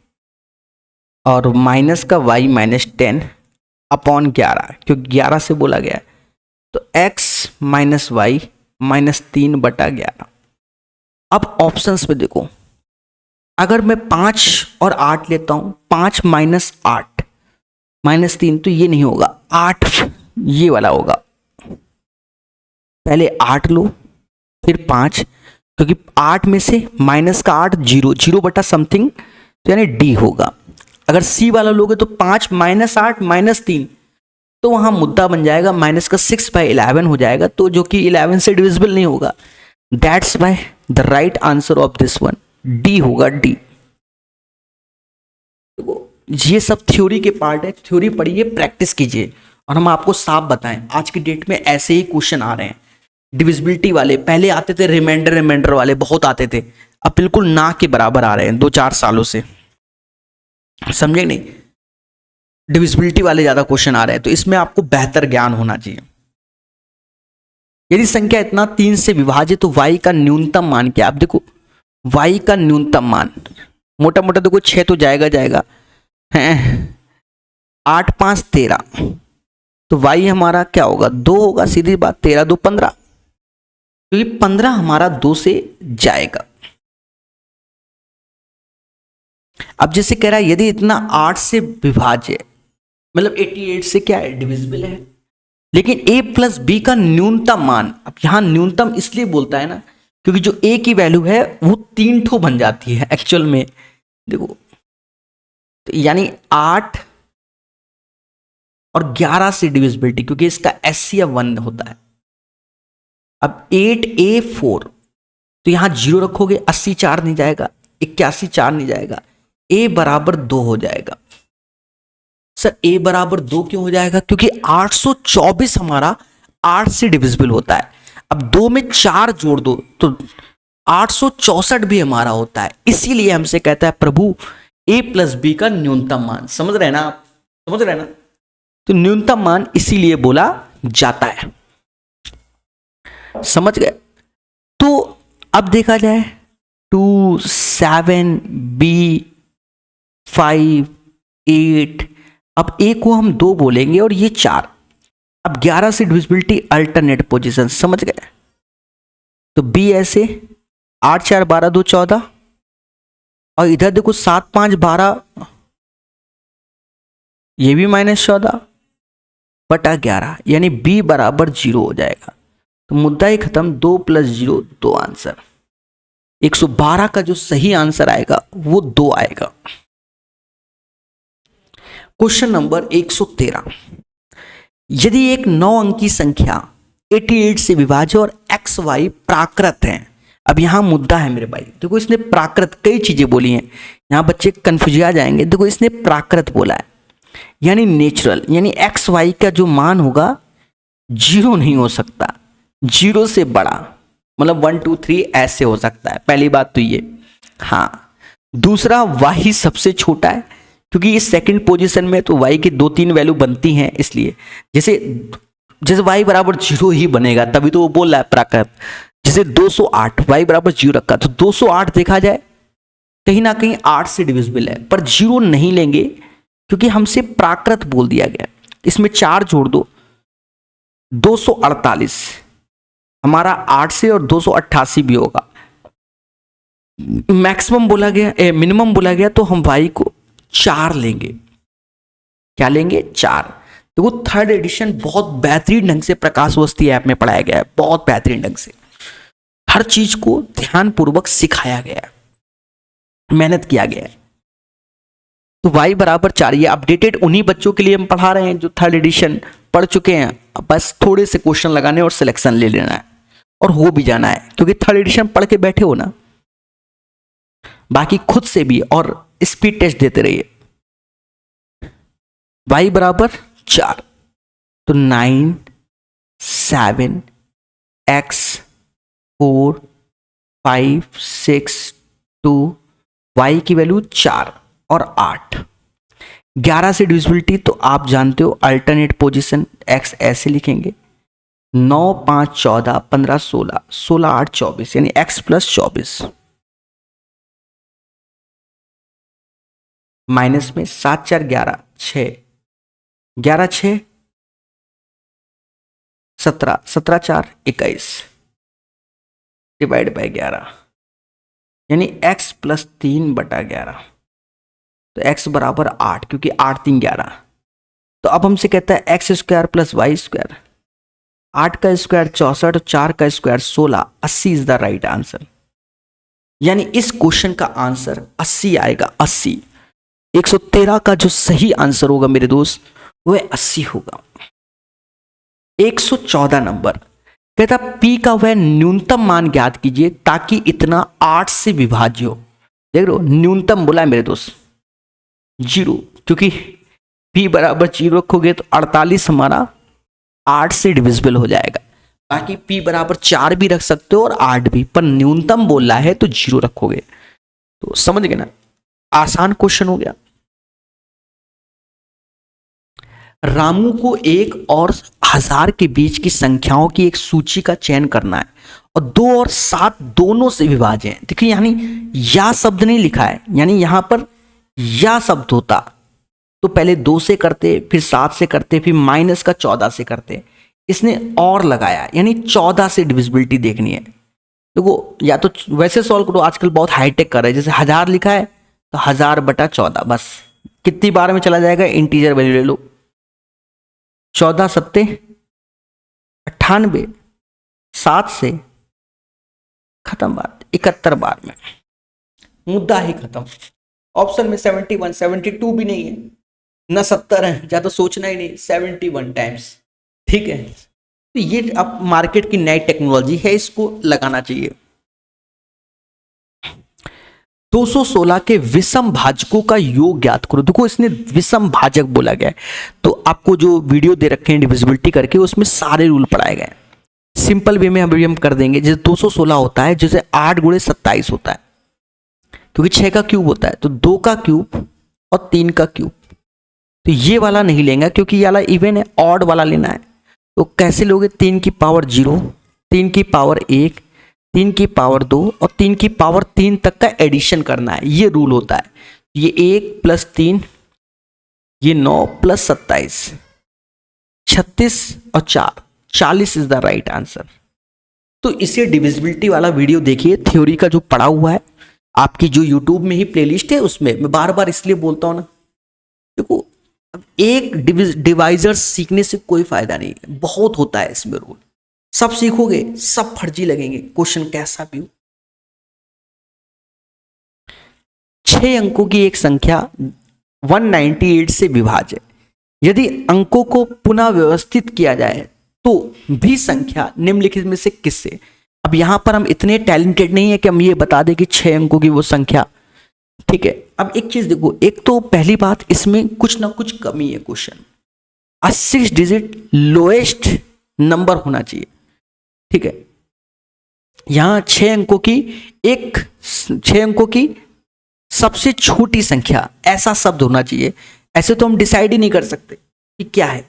और माइनस का y - 10 अपॉन 11, क्योंकि 11 से बोला गया है। तो x - y - 3/11। अब ऑप्शंस में देखो, अगर मैं 5 और 8 लेता हूं, 5 - 8 - 3, तो ये नहीं होगा, 8 ये वाला होगा। पहले 8 लो फिर 5, क्योंकि 8 में से माइनस का 8 0 0 समथिंग, तो यानी डी होगा। अगर सी वाला लोगे तो 5 - 8 - 3, तो वहां मुद्दा बन जाएगा, माइनस का 6/11 हो जाएगा, तो जो कि 11 से डिविजिबल नहीं होगा। That's why the right answer of this one D होगा, डी। ये सब थ्योरी के पार्ट है, थ्योरी पढ़िए, प्रैक्टिस कीजिए, और हम आपको साफ बताएं आज की डेट में ऐसे ही क्वेश्चन आ रहे हैं डिविजिबिलिटी वाले। पहले आते थे रिमाइंडर वाले, बहुत आते थे, अब बिल्कुल ना के बराबर आ रहे हैं 2-4 सालों से, समझे नहीं? डिविजिबिलिटी वाले ज्यादा क्वेश्चन आ रहे हैं, तो इसमें आपको बेहतर ज्ञान होना चाहिए। यदि संख्या इतना 3 से विभाजित तो y का न्यूनतम मान क्या? आप देखो y का न्यूनतम मान मोटा मोटा देखो 6 तो जाएगा है, 8 5 13, तो y हमारा क्या होगा? 2 होगा, सीधी बात, 13 2 15, क्योंकि 15 हमारा 2 से जाएगा। अब जैसे कह रहा है यदि इतना 8 से विभाज्य, मतलब 88 से क्या है? डिविजिबल है। लेकिन a + b का न्यूनतम मान, अब यहां न्यूनतम इसलिए बोलता है ना, क्योंकि जो a की वैल्यू है वो 3 ठो बन जाती है एक्चुअल में, देखो, तो यानी 8 और 11 से डिविजिबिलिटी, क्योंकि इसका SCF 1 होता है। अब 8a4, तो यहां 0 रखोगे, 80 4 नहीं जाएगा, 81 4 नहीं जाएगा, a बराबर 2 हो जाएगा। सर a बराबर 2 क्यों हो जाएगा? क्योंकि 824 हमारा 8 से डिविजिबल होता है। अब 2 में 4 जोड़ दो तो 864 भी हमारा होता है, इसीलिए हमसे कहता है प्रभु a + b का न्यूनतम मान। समझ रहे हैं ना आप? समझ रहे हैं ना? तो न्यूनतम मान इसीलिए बोला जाता है, समझ गए? तो अब देखा जाए 2 7 b 5 8, अब a को हम 2 बोलेंगे और ये 4। अब 11 से डिविजिबिलिटी अल्टरनेट पोजीशन, समझ गए? तो b ऐसे 8 4 12 2 14, और इधर देखो 7 5 12, ये भी -14/11, यानी b बराबर 0 हो जाएगा। तो मुद्दा ही खत्म, 2 + 0 2 आंसर। 112 का जो सही आंसर आएगा वो 2 आएगा। क्वेश्चन नंबर 113, यदि एक 9 अंकी संख्या 88 से विभाज्य और xy प्राकृत है, अब यहाँ मुद्दा है मेरे भाई, देखो इसने प्राकृत कई चीजें बोली हैं, यहाँ बच्चे कंफ्यूज आ जाएंगे। देखो इसने प्राकृत बोला है यानी नेचुरल, यानी एक्स वाई का जो मान होगा 0 नहीं हो सकता, 0 से बड़ा, मतलब 1 2 3 ऐसे हो सकता है। पहली बात तो ये। हाँ, दूसरा वाई सबसे छोटा है, क्योंकि ये सेकंड पोजीशन में तो वाई की 2-3 वैल्यू बनती हैं, इसलिए जैसे वाई बराबर 0 ही बनेगा, तभी तो वो बोल रहा है प्राकृत। जैसे 208 वाई बराबर 0 रखा, तो 208 देखा जाए कहीं ना कहीं 8 से डिविजिबल है, पर 0 नहीं लेंगे क्योंकि हमसे प्राकृत बोल दिया गया। इसमें 4 जोड़ दो, 248 हमारा 8 से, और 288 भी होगा। मैक्सिमम बोला गया, मिनिमम बोला गया, तो हम वाई को 4 लेंगे। क्या लेंगे? 4। तो वो थर्ड एडिशन बहुत बेहतरीन ढंग से प्रकाश वस्ती ऐप में पढ़ाया गया है, बहुत बेहतरीन ढंग से हर चीज को ध्यानपूर्वक सिखाया गया है, मेहनत किया गया है। तो y बराबर 4, ये अपडेटेड उन्हीं बच्चों के लिए हम पढ़ा रहे हैं जो थर्ड एडिशन पढ़ चुके हैं। बस थोड़े से क्वेश्चन लगाने और सिलेक्शन ले लेना है, और हो भी जाना है, क्योंकि थर्ड एडिशन पढ़ के बैठे हो ना। बाकी खुद से भी और स्पीड टेस्ट देते रहिए। y बराबर 4, तो 9 7 x 4 5 6 2, y की वैल्यू 4 और 8। 11 से डिविजिबिलिटी तो आप जानते हो, अल्टरनेट पोजीशन x ऐसे लिखेंगे, 9 5 14 15 16 16 8 24, यानी x प्लस 24। माइनस में 7 4 11 6, 11 6 17, 17 4 21 डिवाइड बाय 11, यानी x प्लस 3 बटा 11, तो x बराबर 8, क्योंकि 8 3 11। तो अब हमसे कहता है X square plus Y square, 8 का स्क्वायर 64, 4 का square 16, 80 is the right answer. यानी इस क्वेश्चन का आंसर 80 आएगा, 80। 113 का जो सही आंसर होगा मेरे दोस्त, वह 80 होगा। 114 नंबर कहता P का वह न्यूनतम मान ज्ञात कीजिए ताकि इतना 8 से विभाज्य हो। देख रहे हो, न्यूनतम बोला है मेरे दोस्त 0, क्योंकि P बराबर 0 रखोगे तो 48 हमारा 8 से डिविजिबल हो जाएगा। बाकी P बराबर 4 भी रख सकते हो और 8 भी, पर न्यूनतम बोल रहा है तो 0 रखोगे। तो समझ गए ना, आसान क्वेश्चन हो गया। रामू को 1 और 1000 के बीच की संख्याओं की एक सूची का चयन करना है और 2 और 7 दोनों से विभाज्य है। देखिए, यानी या शब्द नहीं लिखा है, यानी यहां पर या शब्द होता तो पहले 2 से करते, फिर 7 से करते, फिर माइनस का 14 से करते। इसने और लगाया, यानी 14 से डिविजिबिलिटी देखनी है। देखो, या तो वैसे सॉल्व करो, आजकल बहुत हाईटेक कर रहे हैं। जैसे 1000 लिखा है तो 1000 बटा 14, बस कितनी बार में चला जाएगा, इंटीजर वैल्यू ले लो, 14 सत्ते 98, 7 से खत्म बात, 71 बार में मुद्दा ही खत्म। ऑप्शन में 71 72 भी नहीं है ना, 70 है, ज्यादा सोचना ही नहीं, 71 टाइम्स। ठीक है, तो ये अब मार्केट की नई टेक्नोलॉजी है, इसको लगाना चाहिए। 216 के विषम भाजकों का योग ज्ञात करो। देखो, इसने विषम भाजक बोला गया है, तो आपको जो वीडियो दे रखे हैं डिविजिबिलिटी करके, उसमें सारे रूल पढ़ाए गए। सिंपल वे में अभी हम कर देंगे। जैसे 216 होता है, जैसे 8 गुणे 27 होता है, क्योंकि 6 का क्यूब होता है, तो 2 का क्यूब और 3 का क्यूब। तो ये वाला नहीं लेंगे क्योंकि ये वाला इवन है, ऑड वाला लेना है। तो कैसे लोगे, 3 की पावर 0, 3 की पावर 1, 3 की पावर 2 और 3 की पावर 3 तक का एडिशन करना है, ये रूल होता है। ये 1 प्लस 3, ये 9 प्लस 27, 36 और 4, 40 इज द राइट आंसर। तो इसे डिविजिबिलिटी वाला वीडियो देखिए, थ्योरी का जो पढ़ा हुआ है, आपकी जो यूट्यूब में ही प्लेलिस्ट है उसमें। मैं बार बार इसलिए बोलता हूं ना, देखो अब एक डिवाइजर सीखने से कोई फायदा नहीं है, बहुत होता है इसमें रूल। सब सीखोगे सब फर्जी लगेंगे, क्वेश्चन कैसा भी हो। 6 अंकों की एक संख्या 198 से विभाज्य, यदि अंकों को पुनः व्यवस्थित किया जाए तो भी संख्या निम्नलिखित में से किससे। अब यहां पर हम इतने टैलेंटेड नहीं है कि हम ये बता दें कि 6 अंकों की वो संख्या, ठीक है। अब एक चीज देखो, एक तो पहली बात इसमें कुछ ना कुछ कमी है क्वेश्चन, 6 डिजिट लोएस्ट नंबर होना चाहिए, ठीक है। यहां 6 अंकों की 6 अंकों की सबसे छोटी संख्या ऐसा शब्द होना चाहिए। ऐसे तो हम डिसाइड ही नहीं कर सकते कि क्या है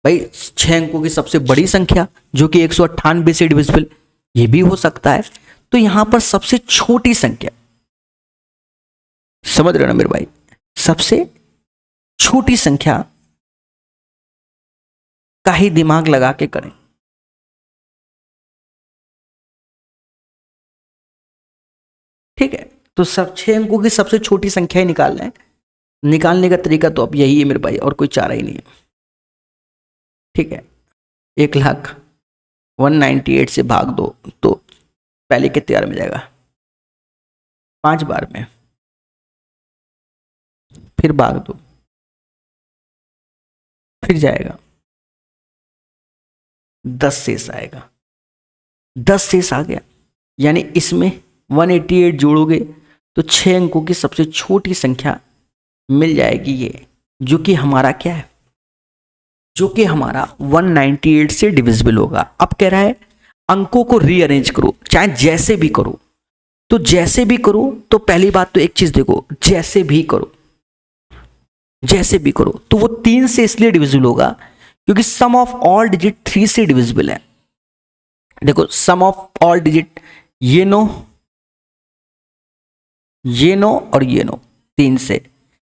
भाई, 6 अंकों की सबसे बड़ी संख्या जो कि 198 से डिविजिबल, ये भी हो सकता है। तो यहां पर सबसे छोटी संख्या, समझ रहे हो ना मेरे भाई, सबसे छोटी संख्या का ही दिमाग लगा के करें। ठीक है, तो सब 6 अंकों की सबसे छोटी संख्या ही निकालना है। निकालने का तरीका तो अब यही है मेरे भाई, और कोई चारा ही नहीं है। ठीक है, 1,01,98 से भाग दो तो पहले के तैयार में जाएगा, 5 बार में, फिर भाग दो, फिर जाएगा 10 शेष आएगा, 10 शेष आ गया, यानी इसमें 188 जोड़ोगे तो 6 अंकों की सबसे छोटी संख्या मिल जाएगी ये, जो कि हमारा क्या है, जो कि हमारा 198 से डिविजिबल होगा। अब कह रहा है अंकों को रीअरेंज करो, चाहे जैसे भी करो। तो जैसे भी करो तो पहली बात तो एक चीज देखो, जैसे भी करो, जैसे भी करो तो वो 3 से इसलिए डिविजिबल होगा क्योंकि सम ऑफ ऑल डिजिट 3 से डिविजिबल है। देखो सम ऑफ ऑल डिजिट, ये 9, ये 9 और ये 9, 3 से।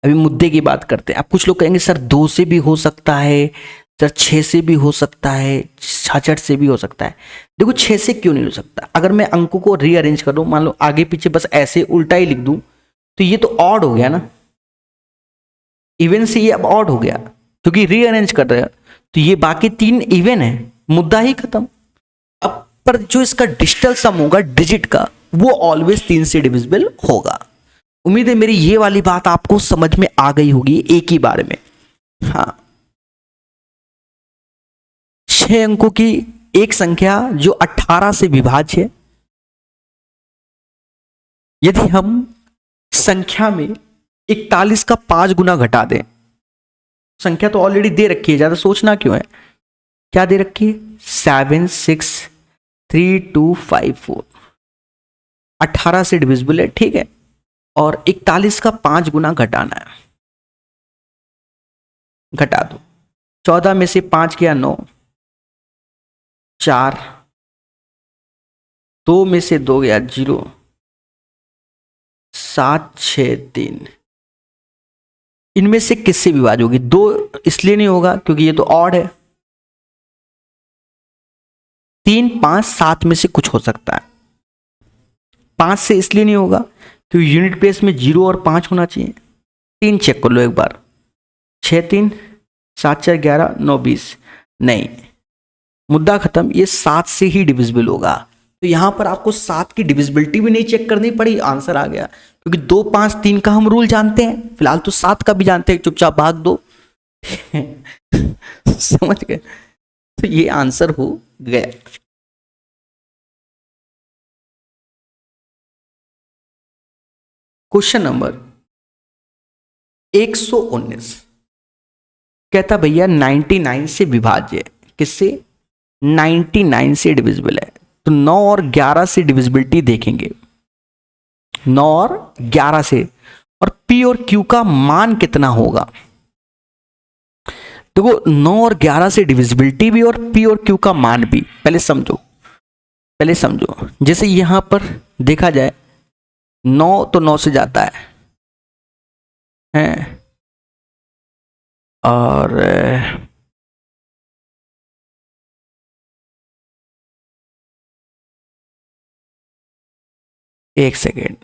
अभी मुद्दे की बात करते हैं। अब कुछ लोग कहेंगे सर 2 से भी हो सकता है, सर 6 से भी हो सकता है, 66 से भी हो सकता है। देखो 6 से क्यों नहीं हो सकता, अगर मैं अंकों को रीअरेंज कर दूं, मान लो आगे पीछे बस ऐसे उल्टा ही लिख दूं, तो ये तो ऑड हो गया ना, इवन से ये अब ऑड हो गया क्योंकि रीअरेंज कर रहे हैं, तो ये बाकी 3 इवन है, मुद्दा ही खत्म। अब पर जो इसका डिजिटल सम होगा डिजिट का, वो ऑलवेज 3 से डिविजिबल होगा। उम्मीद है मेरी ये वाली बात आपको समझ में आ गई होगी एक ही बार में। हाँ, 6 अंकों की एक संख्या जो 18 से विभाज्य है, यदि हम संख्या में 41 का 5 गुना घटा दें, संख्या तो ऑलरेडी दे रखी है, ज्यादा सोचना क्यों है, क्या दे रखी है, 763,254, 18 से डिविजिबल है, ठीक है। और 41 का 5 गुना घटाना है, घटा दो, 14 में से 5 गया 9, 4, 2 में से 2 गया 0, 7, 6, 3, इनमें से किससे विभाज्य होगी, 2 इसलिए नहीं होगा क्योंकि ये तो ऑड है, 3, 5, 7 में से कुछ हो सकता है, 5 से इसलिए नहीं होगा क्योंकि यूनिट प्लेस में 0 और 5 होना चाहिए। 3 चेक कर लो एक बार, 6, 3, 7, 4, 11, 9, 20, नहीं, मुद्दा खत्म, ये 7 से ही डिविजिबल होगा। तो यहां पर आपको 7 की डिविजिबिलिटी भी नहीं चेक करनी पड़ी, आंसर आ गया, क्योंकि 2, 5, 3 का हम रूल जानते हैं, फिलहाल तो 7 का भी जानते हैं, चुपचाप भाग दो। समझ गए, तो ये आंसर हो गया। क्वेश्चन नंबर 119 कहता भैया 99 से विभाज्य है, किससे, 99 से डिविजिबल है। तो 9 और 11 से डिविजिबिलिटी देखेंगे, 9 और 11 से, और P और Q का मान कितना होगा। देखो 9 और 11 से डिविजिबिलिटी भी और P और Q का मान भी, पहले समझो, पहले समझो। जैसे यहां पर देखा जाए 9 तो 9 से जाता है और एक सेकेंड,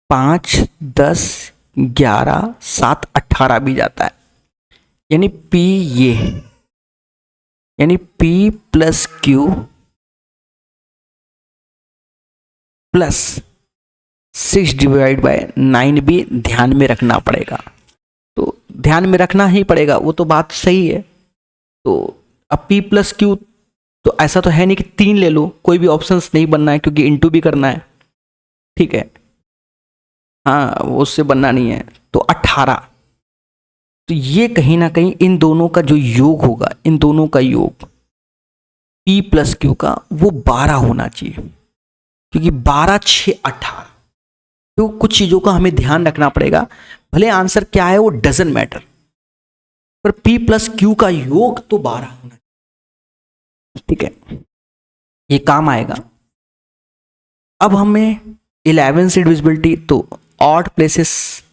5, 10, 11, 7, 18 भी जाता है, यानी P ये, यानी P plus Q plus 6 divide by 9 भी ध्यान में रखना पड़ेगा। तो ध्यान में रखना ही पड़ेगा, वो तो बात सही है। तो अब P प्लस Q तो ऐसा तो है नहीं कि 3 ले लो, कोई भी ऑप्शंस नहीं बनना है क्योंकि इंटू भी करना है, ठीक है। हाँ, वो उससे बनना नहीं है। तो 18, तो ये कहीं ना कहीं इन दोनों का जो योग होगा, इन दोनों का योग P प्लस Q का वो 12 होना चाहिए, क्योंकि 12 6 18। तो कुछ चीजों का हमें ध्यान रखना पड़ेगा, भले आंसर क्या है वो डजेंट मैटर, पर P प्लस Q का योग तो 12 होना चाहिए, ठीक है, ये काम आएगा। अब हमें 11 से डिविजिबिलिटी, तो ऑड प्लेसेस,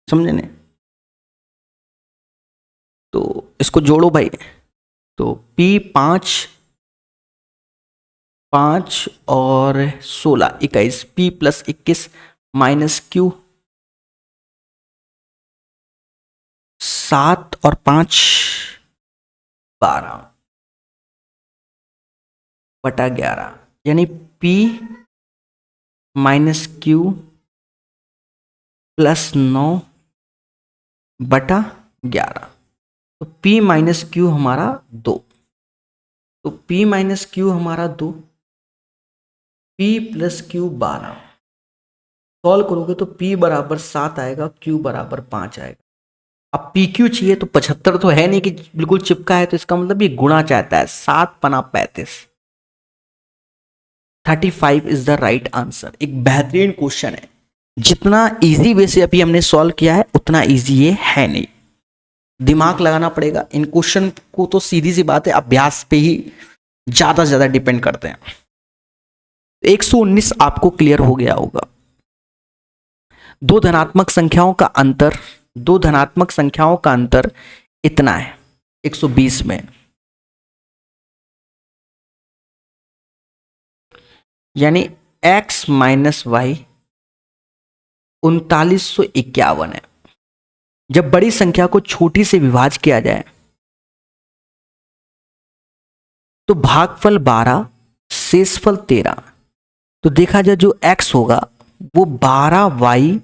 समझे ने, तो इसको जोड़ो भाई। तो P 5 5 और 16 21, P प्लस 21 माइनस Q 7 और 5 12 बटा 11, यानी P माइनस Q प्लस 9 बटा 11। तो P माइनस Q हमारा 2, तो P माइनस Q हमारा 2, P प्लस Q 12। सॉल्व करोगे तो P बराबर 7 आएगा, Q बराबर 5 आएगा। अब PQ चाहिए तो 75 तो है नहीं कि बिल्कुल चिपका है, तो इसका मतलब ये गुणा चाहता है, 7 पना 35, 35 इज द राइट आंसर। एक बेहतरीन क्वेश्चन है, जितना इजी वे से अभी हमने सॉल्व किया है उतना इजी ये है नहीं, दिमाग लगाना पड़ेगा इन क्वेश्चन को। तो सीधी सी बात है, अभ्यास पे ही ज्यादा से ज्यादा डिपेंड करते हैं। 119 आपको क्लियर हो गया होगा। दो धनात्मक संख्याओं का अंतर, दो धनात्मक संख्याओं का अंतर इतना है 120 में, यानी x माइनस वाई 3951 है। जब बड़ी संख्या को छोटी से विभाज्य किया जाए तो भागफल 12, शेषफल 13, तो देखा जाए जो x होगा वो 12y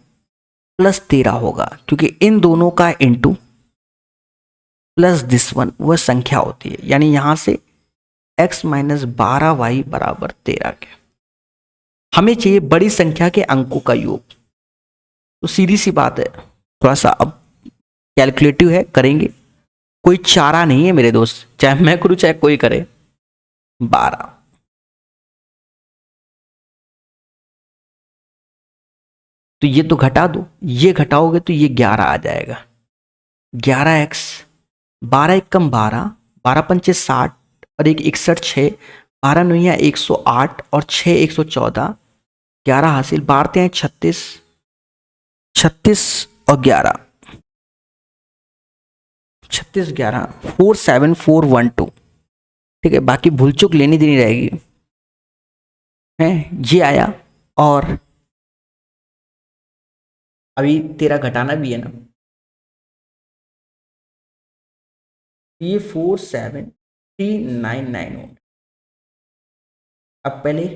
प्लस 13 होगा, क्योंकि इन दोनों का इंटू प्लस दिस वन वह संख्या होती है, यानी यहां से x माइनस 12y बराबर 13 के। हमें चाहिए बड़ी संख्या के अंकों का योग, तो सीधी सी बात है, थोड़ा सा अब कैलकुलेटिव है, करेंगे, कोई चारा नहीं है मेरे दोस्त, चाहे मैं करूं चाहे कोई करे। 12, तो ये तो घटा दो, ये घटाओगे तो ये 11 आ जाएगा, 11x, 12 एकम 12, 12 पंचे 60 और एक 61 6, 12 नौया 108 और 6 114, 11 हासिल, 12 हैं 36, 36 और 11, 36 11 47412, ठीक है, बाकी भूल चूक लेनी देनी रहेगी, है ये आया। और अभी तेरा घटाना भी है ना, ये 47399 हो। अब पहले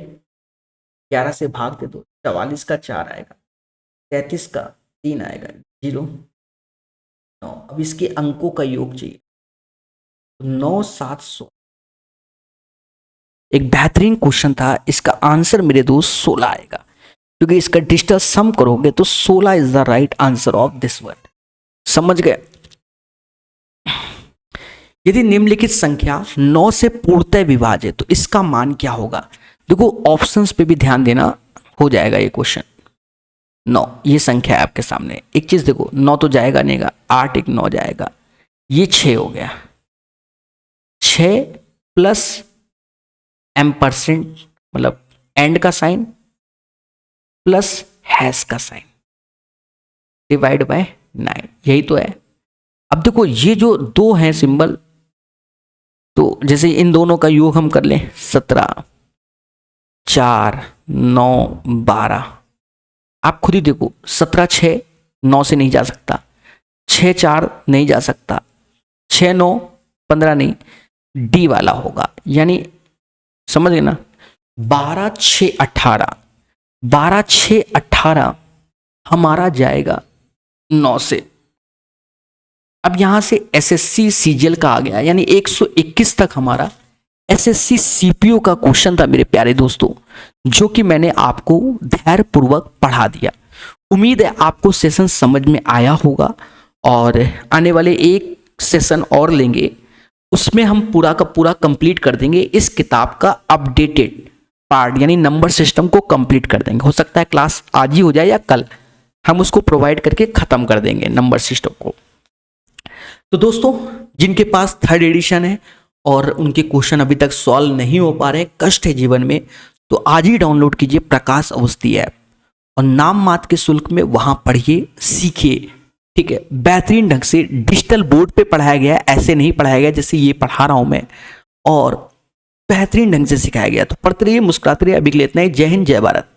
11 से भाग दे दो, 44 का 4 आएगा, 33 का 3 आएगा, 0 9। अब इसके अंकों का योग चाहिए, 9 700। एक बेहतरीन क्वेश्चन था, इसका आंसर मेरे दोस्त 16 आएगा, क्योंकि इसका डिजिटल सम करोगे तो 16 is the right answer of this word. समझ गए? यदि निम्नलिखित संख्या 9 से पूर्णतः विभाज्य तो इसका मान क्या होगा? देखो ऑप्शंस पे भी ध्यान देना, हो जाएगा ये क्वेश्चन। 9 ये संख्या है आपके सामने, एक चीज देखो, 9 तो जाएगा नहीं, 8 एक 9 जाएगा, ये 6 हो गया, 6 प्लस M% मतलब एंड का साइन प्लस हैश का साइन डिवाइड बाय 9, यही तो है। अब देखो ये जो दो हैं सिंबल, तो जैसे इन दोनों का योग हम कर लें, 17 4 9 12, आप खुद ही देखो, 17 6 9 से नहीं जा सकता, 6 4 नहीं जा सकता, 6 9 15 नहीं, डी वाला होगा, यानी समझ गए ना, 12 6 18, 12 6 18 हमारा जाएगा 9 से। अब यहाँ से एसएससी सीजीएल का आ गया, यानी 121 तक हमारा एसएससी सीपीओ का क्वेश्चन था मेरे प्यारे दोस्तों, जो कि मैंने आपको धैर्यपूर्वक पढ़ा दिया। उम्मीद है आपको सेशन समझ में आया होगा, और आने वाले एक सेशन और लेंगे, उसमें हम पूरा का पूरा कंप्लीट कर देंगे इस किताब का अपडेटेड पार्ट, यानी नंबर सिस्टम को कंप्लीट कर देंगे। हो सकता है क्लास आज ही हो जाए या कल, हम उसको प्रोवाइड करके ख़त्म कर देंगे नंबर सिस्टम को। तो दोस्तों, जिनके पास थर्ड एडिशन है और उनके क्वेश्चन अभी तक सॉल्व नहीं हो पा रहे, कष्ट है जीवन में, तो आज ही डाउनलोड कीजिए प्रकाश अवस्थी ऐप और नाम मात्र के शुल्क में वहां पढ़िए, सीखिए। ठीक है, बेहतरीन ढंग से डिजिटल बोर्ड पे पढ़ाया गया है, ऐसे नहीं पढ़ाया गया जैसे ये पढ़ा रहा हूं मैं, और बेहतरीन ढंग से सिखाया गया। तो पढ़ते रहिए, मुस्कुराते रहिए। अभी के लिए इतना ही। जय हिंद, जय भारत।